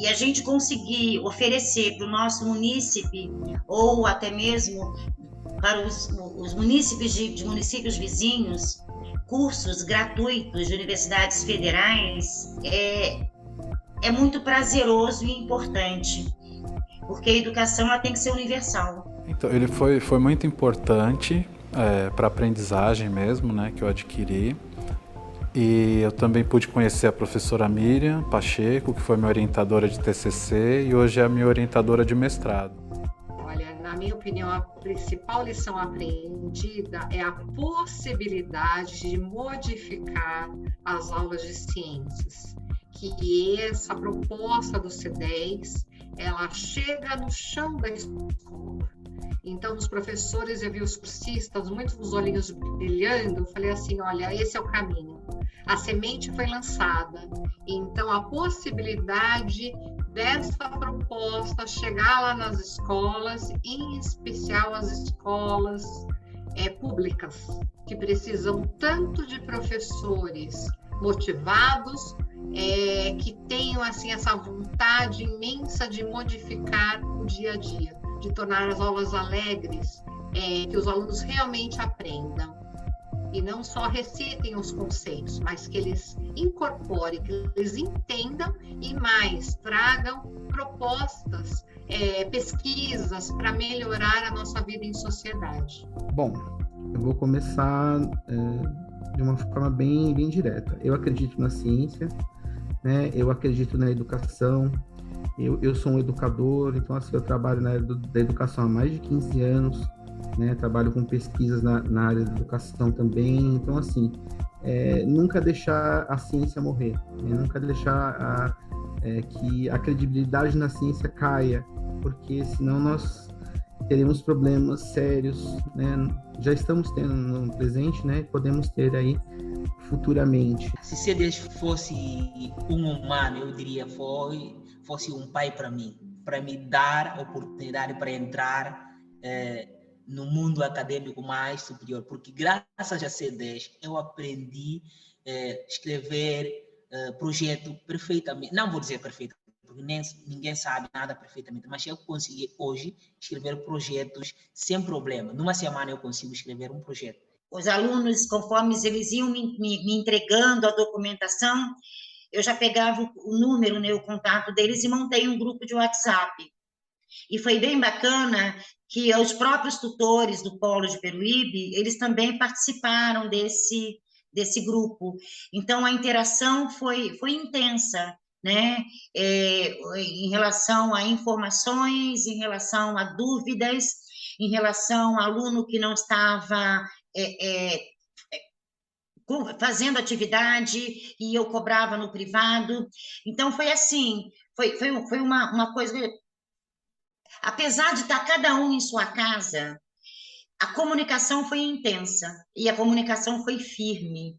e a gente conseguir oferecer para o nosso munícipe, ou até mesmo para os munícipes de municípios vizinhos, cursos gratuitos de universidades federais, é muito prazeroso e importante, porque a educação ela tem que ser universal. Então, ele foi muito importante para a aprendizagem mesmo, né, que eu adquiri. E eu também pude conhecer a professora Miriam Pacheco, que foi minha orientadora de TCC e hoje é a minha orientadora de mestrado. Olha, na minha opinião, a principal lição aprendida é a possibilidade de modificar as aulas de ciências, que essa proposta do C10, ela chega no chão da escola. Então, os professores, eu vi os cursistas, muitos com os olhinhos brilhando, eu falei assim, olha, esse é o caminho. A semente foi lançada. Então, a possibilidade dessa proposta chegar lá nas escolas, em especial as escolas públicas, que precisam tanto de professores motivados, que tenham assim, essa vontade imensa de modificar o dia a dia, de tornar as aulas alegres, que os alunos realmente aprendam. E não só recitem os conceitos, mas que eles incorporem, que eles entendam e mais, tragam propostas, pesquisas para melhorar a nossa vida em sociedade. Bom, eu vou começar de uma forma bem direta. Eu acredito na ciência, né? Eu acredito na educação. Eu sou um educador, então assim, eu trabalho na área da educação há mais de 15 anos, né? Trabalho com pesquisas na área da educação também, então assim, nunca deixar a ciência morrer, né? Nunca deixar que a credibilidade na ciência caia, porque senão nós teremos problemas sérios, né? Já estamos tendo no presente, né? Podemos ter aí futuramente. Se C10 fosse um humano, eu diria fosse um pai para mim, para me dar a oportunidade para entrar no mundo acadêmico mais superior, porque graças a C10 eu aprendi a escrever projeto perfeitamente, não vou dizer perfeitamente, porque ninguém sabe nada perfeitamente, mas eu consegui hoje escrever projetos sem problema. Numa semana eu consigo escrever um projeto. Os alunos, conforme eles iam me entregando a documentação, eu já pegava o número, né, o contato deles e montei um grupo de WhatsApp. E foi bem bacana que os próprios tutores do Polo de Peruíbe, eles também participaram desse grupo. Então, a interação foi intensa, né? Em relação a informações, em relação a dúvidas, em relação ao aluno que não estava fazendo atividade e eu cobrava no privado. Então, foi assim, foi uma coisa... Apesar de estar cada um em sua casa, a comunicação foi intensa e a comunicação foi firme,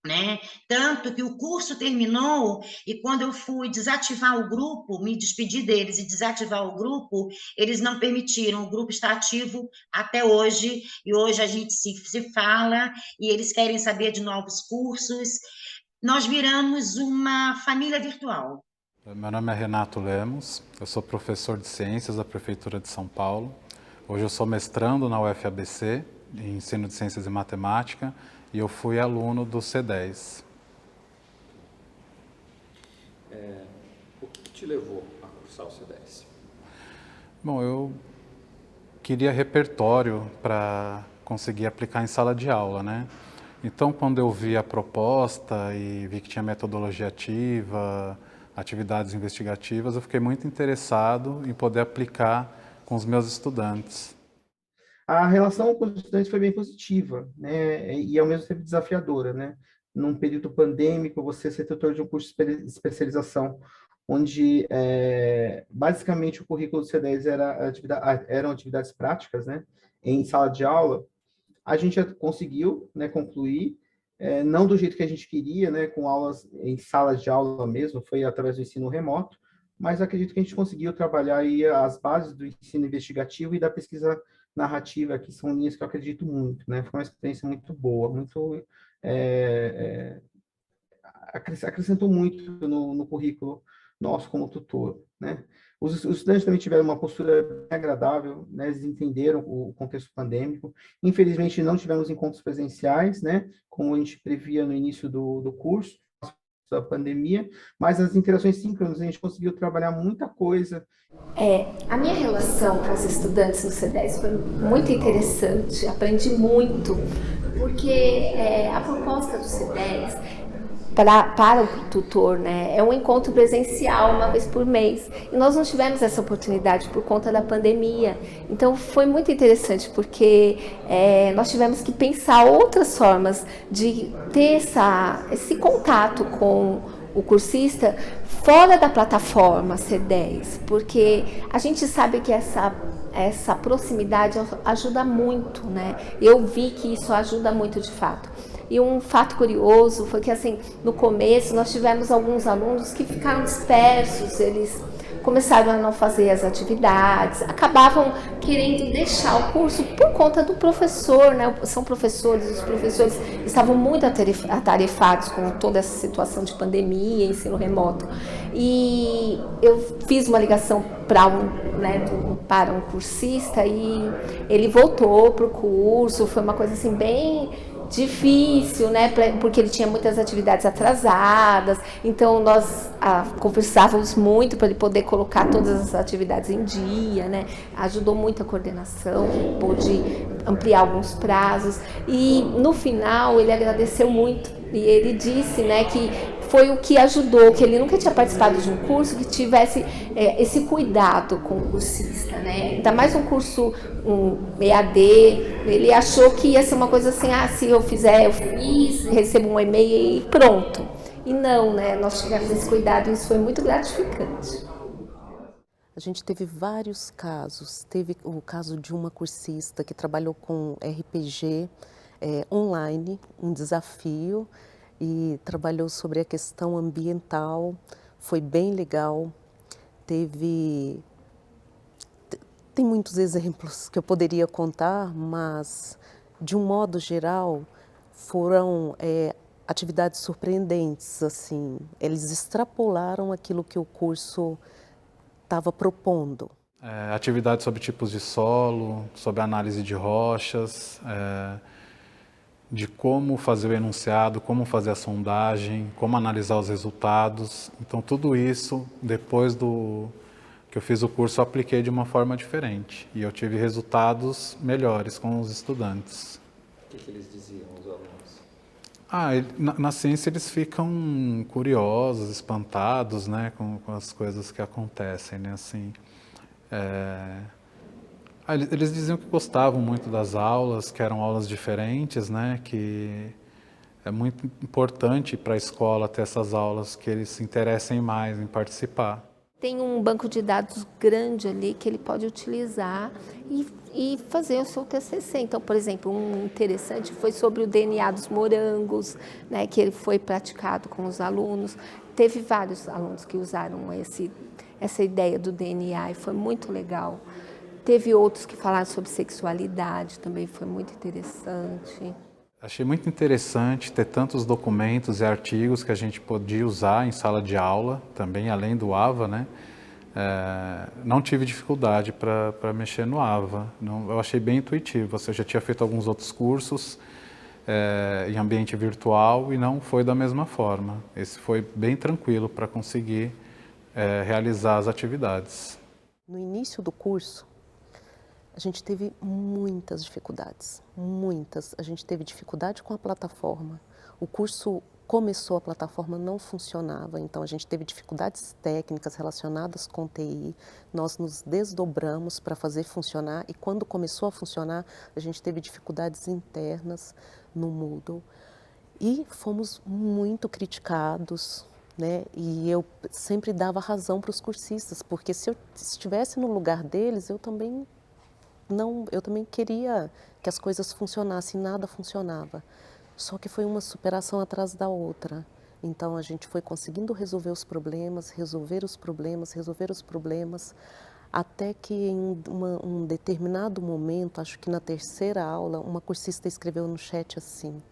né? Tanto que o curso terminou e quando eu fui desativar o grupo, me despedir deles e desativar o grupo, eles não permitiram. O grupo está ativo até hoje e hoje a gente se fala e eles querem saber de novos cursos. Nós viramos uma família virtual. Meu nome é Renato Lemos, eu sou professor de Ciências da Prefeitura de São Paulo. Hoje eu sou mestrando na UFABC, em Ensino de Ciências e Matemática, e eu fui aluno do C10. O que te levou a cursar o C10? Bom, eu queria repertório para conseguir aplicar em sala de aula, né? Então, quando eu vi a proposta e vi que tinha metodologia ativa, atividades investigativas, eu fiquei muito interessado em poder aplicar com os meus estudantes. A relação com os estudantes foi bem positiva, né? E ao mesmo tempo desafiadora, né? Num período pandêmico, você ser tutor de um curso de especialização, onde basicamente o currículo do C10 eram atividades práticas, né? Em sala de aula, a gente conseguiu, né, concluir, não do jeito que a gente queria, né, com aulas em salas de aula mesmo, foi através do ensino remoto, mas acredito que a gente conseguiu trabalhar aí as bases do ensino investigativo e da pesquisa narrativa, que são linhas que eu acredito muito, né? Foi uma experiência muito boa, muito acrescentou muito no currículo nosso como tutor, né? Os estudantes também tiveram uma postura bem agradável, né? Eles entenderam o contexto pandêmico. Infelizmente, não tivemos encontros presenciais, né? Como a gente previa no início do curso, da pandemia, mas as interações síncronas a gente conseguiu trabalhar muita coisa. A minha relação com os estudantes no C10 foi muito interessante, aprendi muito, porque a proposta do C10 para o tutor, né, é um encontro presencial uma vez por mês, e nós não tivemos essa oportunidade por conta da pandemia. Então foi muito interessante, porque nós tivemos que pensar outras formas de ter esse contato com o cursista fora da plataforma C10, porque a gente sabe que essa proximidade ajuda muito, né? Eu vi que isso ajuda muito de fato. E um fato curioso foi que, assim, no começo nós tivemos alguns alunos que ficaram dispersos, eles começaram a não fazer as atividades, acabavam querendo deixar o curso por conta do professor, né? São professores, os professores estavam muito atarefados com toda essa situação de pandemia, ensino remoto. E eu fiz uma ligação para um cursista e ele voltou para o curso, foi uma coisa assim bem difícil, né, porque ele tinha muitas atividades atrasadas, então nós conversávamos muito para ele poder colocar todas as atividades em dia, né, ajudou muito a coordenação, pôde ampliar alguns prazos, e no final ele agradeceu muito, e ele disse, né, que foi o que ajudou, que ele nunca tinha participado de um curso que tivesse esse cuidado com o cursista, né? Ainda mais um curso EAD, ele achou que ia ser uma coisa assim, se eu fizer, eu fiz, recebo um e-mail e pronto. E não, né? Nós tivemos esse cuidado e isso foi muito gratificante. A gente teve vários casos. Teve o caso de uma cursista que trabalhou com RPG online, um desafio, e trabalhou sobre a questão ambiental, foi bem legal. Tem muitos exemplos que eu poderia contar, mas de um modo geral foram atividades surpreendentes, assim, eles extrapolaram aquilo que o curso estava propondo. Atividades sobre tipos de solo, sobre análise de rochas, de como fazer o enunciado, como fazer a sondagem, como analisar os resultados. Então, tudo isso, depois que eu fiz o curso, eu apliquei de uma forma diferente. E eu tive resultados melhores com os estudantes. O que eles diziam, os alunos? Na ciência eles ficam curiosos, espantados, né, com as coisas que acontecem, né, assim. Eles diziam que gostavam muito das aulas, que eram aulas diferentes, né? Que é muito importante para a escola ter essas aulas, que eles se interessem mais em participar. Tem um banco de dados grande ali que ele pode utilizar e fazer o seu TCC. Então, por exemplo, um interessante foi sobre o DNA dos morangos, né? Que ele foi praticado com os alunos. Teve vários alunos que usaram essa ideia do DNA e foi muito legal. Teve outros que falaram sobre sexualidade, também foi muito interessante. Achei muito interessante ter tantos documentos e artigos que a gente podia usar em sala de aula, também além do AVA, né? Não tive dificuldade para mexer no AVA, eu achei bem intuitivo. Eu já tinha feito alguns outros cursos em ambiente virtual e não foi da mesma forma. Esse foi bem tranquilo para conseguir realizar as atividades. No início do curso, a gente teve muitas dificuldades, muitas. A gente teve dificuldade com a plataforma. O curso começou, a plataforma não funcionava, então a gente teve dificuldades técnicas relacionadas com TI. Nós nos desdobramos para fazer funcionar e quando começou a funcionar, a gente teve dificuldades internas no Moodle. E fomos muito criticados, né? E eu sempre dava razão para os cursistas, porque se eu estivesse no lugar deles, eu também queria que as coisas funcionassem, nada funcionava. Só que foi uma superação atrás da outra. Então a gente foi conseguindo resolver os problemas, até que em um determinado momento, acho que na terceira aula, uma cursista escreveu no chat assim: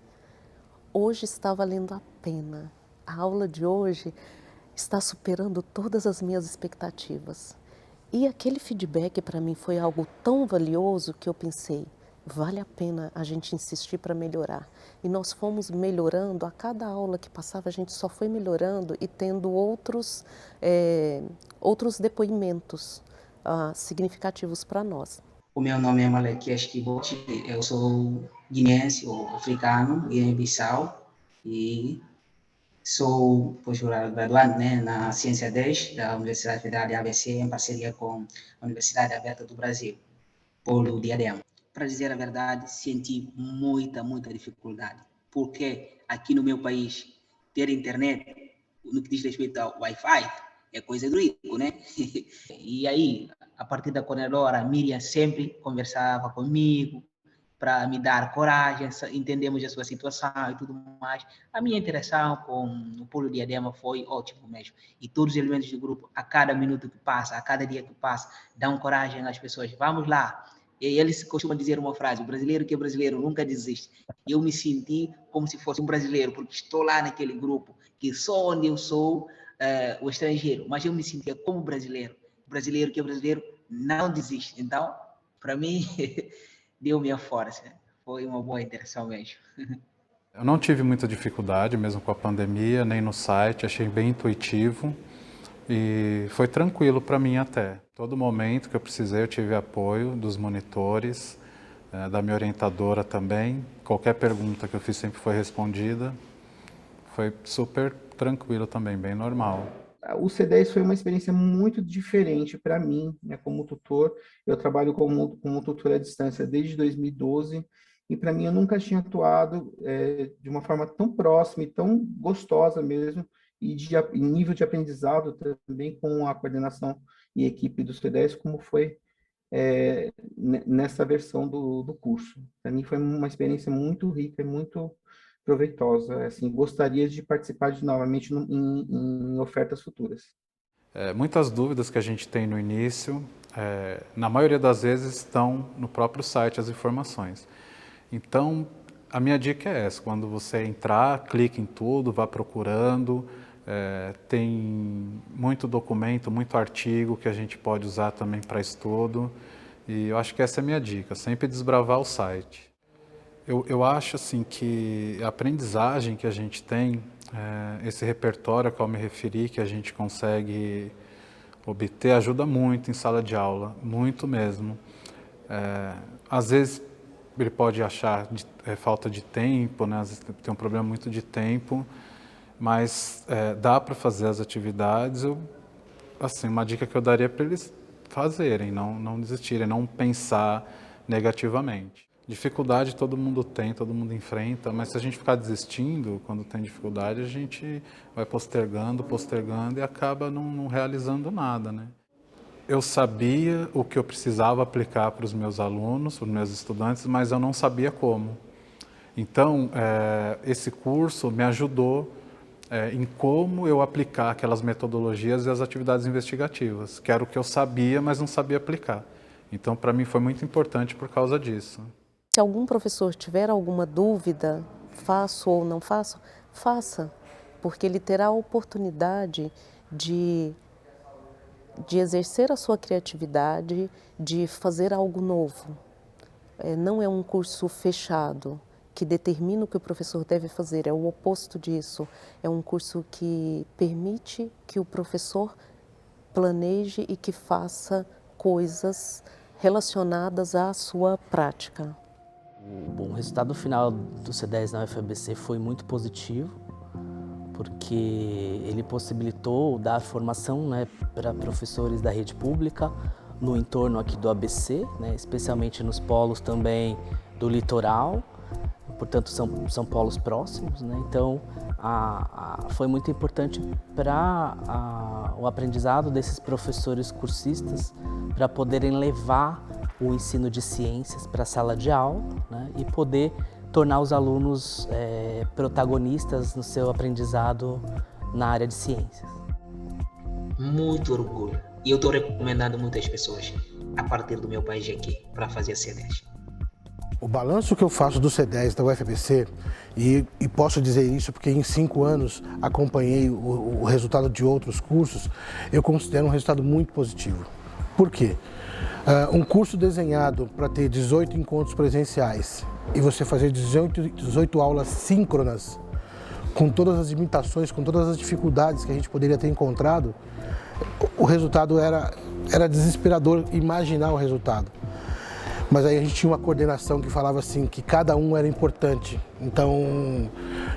hoje está valendo a pena a aula de hoje está superando todas as minhas expectativas. E aquele feedback para mim foi algo tão valioso que eu pensei, vale a pena a gente insistir para melhorar. E nós fomos melhorando, a cada aula que passava a gente só foi melhorando e tendo outros depoimentos significativos para nós. O meu nome é Malaquias Kibote, eu sou guineense ou africano, Guiné-Bissau, e sou pós-graduado, né, na Ciência 10 da Universidade Federal de ABC, em parceria com a Universidade Aberta do Brasil, Polo Diadema. Para dizer a verdade, senti muita dificuldade, porque aqui no meu país, ter internet, no que diz respeito ao Wi-Fi, é coisa do rico, né? E aí, a partir da coordenadora, a Miriam sempre conversava comigo para me dar coragem, entendemos a sua situação e tudo mais. A minha interação com o Polo Diadema foi ótimo mesmo. E todos os elementos do grupo, a cada minuto que passa, a cada dia que passa, dão coragem às pessoas. Vamos lá. E eles costumam dizer uma frase, o brasileiro que é brasileiro nunca desiste. Eu me senti como se fosse um brasileiro, porque estou lá naquele grupo, que só onde eu sou o estrangeiro, mas eu me sentia como brasileiro. O brasileiro que é brasileiro não desiste. Então, para mim, deu minha força. Foi uma boa interação mesmo. Eu não tive muita dificuldade, mesmo com a pandemia, nem no site, achei bem intuitivo e foi tranquilo para mim até. Todo momento que eu precisei, eu tive apoio dos monitores, da minha orientadora também. Qualquer pergunta que eu fiz sempre foi respondida. Foi super tranquilo também, bem normal. O C10 foi uma experiência muito diferente para mim, né, como tutor. Eu trabalho como tutor à distância desde 2012 e para mim eu nunca tinha atuado de uma forma tão próxima e tão gostosa mesmo e em nível de aprendizado também com a coordenação e equipe do C10 como foi nessa versão do curso. Para mim foi uma experiência muito rica e muito proveitosa. Assim, gostaria de participar novamente em ofertas futuras. Muitas dúvidas que a gente tem no início, na maioria das vezes estão no próprio site as informações. Então, a minha dica é essa, quando você entrar, clique em tudo, vá procurando, tem muito documento, muito artigo que a gente pode usar também para estudo, e eu acho que essa é a minha dica, sempre desbravar o site. Eu acho assim que a aprendizagem que a gente tem, esse repertório ao qual eu me referi, que a gente consegue obter, ajuda muito em sala de aula, muito mesmo. Às vezes ele pode achar falta de tempo, né? Às vezes tem um problema muito de tempo, mas dá para fazer as atividades. Assim, uma dica que eu daria para eles fazerem, não desistirem, não pensar negativamente. Dificuldade todo mundo tem, todo mundo enfrenta, mas se a gente ficar desistindo quando tem dificuldade, a gente vai postergando e acaba não realizando nada, né? Eu sabia o que eu precisava aplicar para os meus alunos, para os meus estudantes, mas eu não sabia como. Então, esse curso me ajudou em como eu aplicar aquelas metodologias e as atividades investigativas, que era o que eu sabia, mas não sabia aplicar. Então, para mim, foi muito importante por causa disso. Se algum professor tiver alguma dúvida, faço ou não faço, faça, porque ele terá a oportunidade de exercer a sua criatividade, de fazer algo novo. Não é um curso fechado, que determina o que o professor deve fazer, é o oposto disso. É um curso que permite que o professor planeje e que faça coisas relacionadas à sua prática. O resultado final do C10 na UFABC foi muito positivo, porque ele possibilitou dar formação, né, para professores da rede pública no entorno aqui do ABC, né, especialmente nos polos também do litoral, portanto são polos próximos, né, então foi muito importante para o aprendizado desses professores cursistas para poderem levar o ensino de ciências para a sala de aula, né, e poder tornar os alunos protagonistas no seu aprendizado na área de ciências. Muito orgulho. E eu estou recomendando muitas pessoas a partir do meu país aqui para fazer a C10. O balanço que eu faço do C10 da UFABC, e posso dizer isso porque em 5 anos acompanhei o resultado de outros cursos, eu considero um resultado muito positivo. Por quê? Um curso desenhado para ter 18 encontros presenciais e você fazer 18 aulas síncronas, com todas as limitações, com todas as dificuldades que a gente poderia ter encontrado, o resultado era desesperador imaginar o resultado. Mas aí a gente tinha uma coordenação que falava assim, que cada um era importante. Então,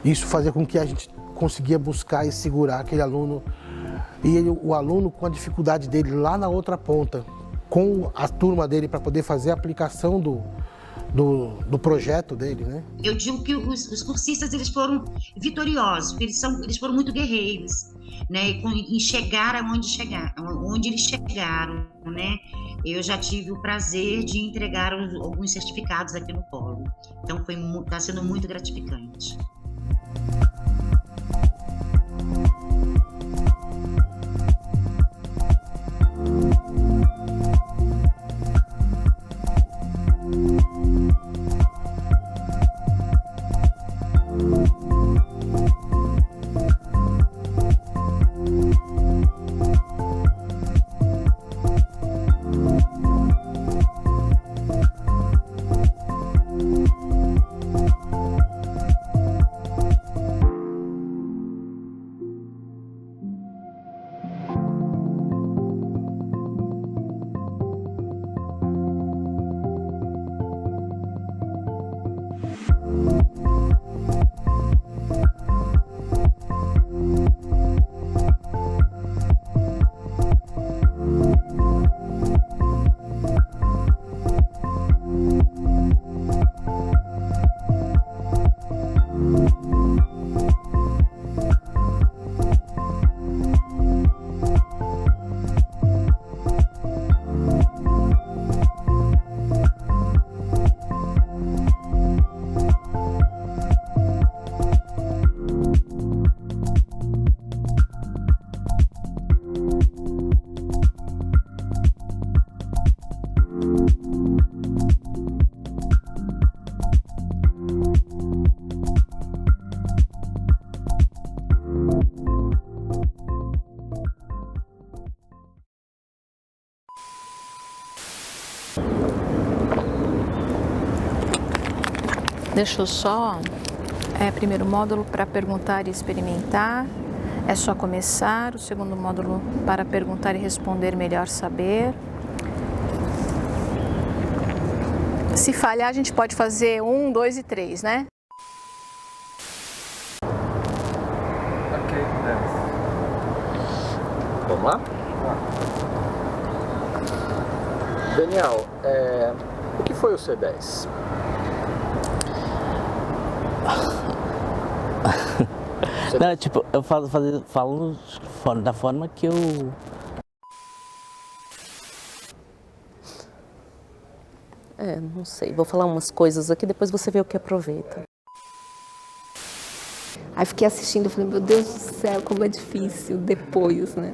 isso fazia com que a gente conseguia buscar e segurar aquele aluno. E o aluno com a dificuldade dele lá na outra ponta, com a turma dele para poder fazer a aplicação do projeto dele, né? Eu digo que os cursistas, eles foram vitoriosos, porque eles foram muito guerreiros, né? Em chegar onde eles chegaram, né? Eu já tive o prazer de entregar alguns certificados aqui no Polo. Então, está sendo muito gratificante. Deixa eu só, primeiro módulo para perguntar e experimentar, é só começar. O segundo módulo para perguntar e responder, melhor saber. Se falhar, a gente pode fazer 1, 2 e 3, né? Ok, vamos lá? Daniel, o que foi o C10? Não, tipo, eu falo da forma que eu... não sei, vou falar umas coisas aqui, depois você vê o que aproveita. Aí fiquei assistindo e falei, meu Deus do céu, como é difícil depois, né?